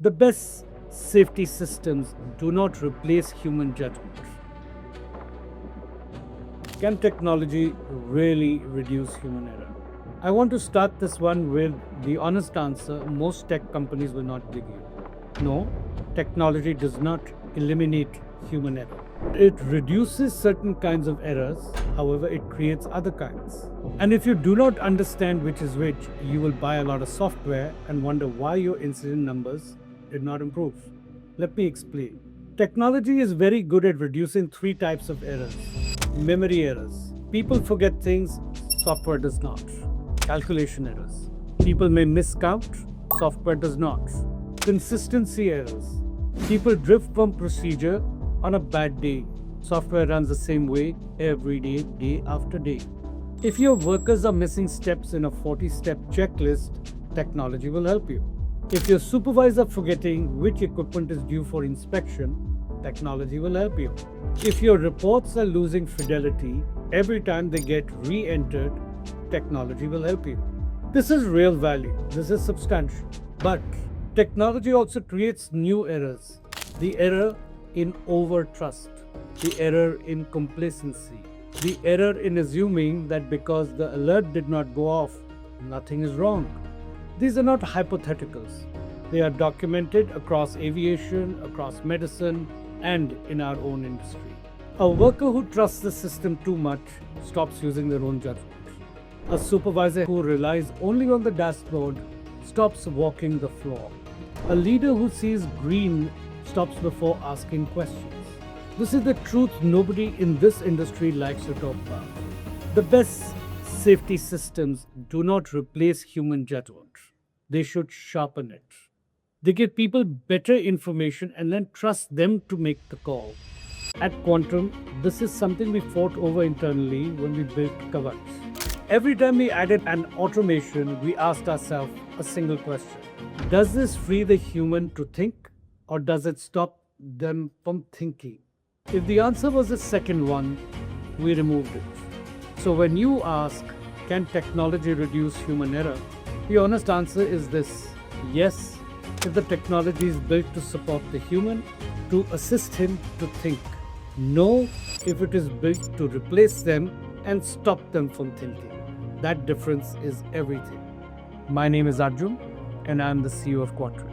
The best safety systems do not replace human judgment. Can technology really reduce human error? I want to start this one with the honest answer most tech companies will not give you. No, technology does not eliminate human error. It reduces certain kinds of errors, however, it creates other kinds. And if you do not understand which is which, you will buy a lot of software and wonder why your incident numbers did not improve. Let me explain. Technology is very good at reducing three types of errors. Memory errors. People forget things, software does not. Calculation errors. People may miscount, software does not. Consistency errors. People drift from procedure on a bad day. Software runs the same way every day, day after day. If your workers are missing steps in a 40-step checklist, technology will help you. If your supervisor forgetting which equipment is due for inspection, technology will help you. If your reports are losing fidelity every time they get re-entered, technology will help you. This is real value. This is substantial. But technology also creates new errors. The error in over-trust, the error in complacency, the error in assuming that because the alert did not go off, nothing is wrong. These are not hypotheticals. They are documented across aviation, across medicine, and in our own industry. A worker who trusts the system too much stops using their own judgment. A supervisor who relies only on the dashboard stops walking the floor. A leader who sees green stops before asking questions. This is the truth nobody in this industry likes to talk about. The best safety systems do not replace human judgment. They should sharpen it. They give people better information and then trust them to make the call. At Quantum, this is something we fought over internally when we built Kavach. Every time we added an automation, we asked ourselves a single question. Does this free the human to think, or does it stop them from thinking? If the answer was the second one, we removed it. So when you ask, can technology reduce human error? The honest answer is this: yes, if the technology is built to support the human, to assist him to think. No, if it is built to replace them and stop them from thinking. That difference is everything. My name is Arjun, and I am the CEO of Quantum.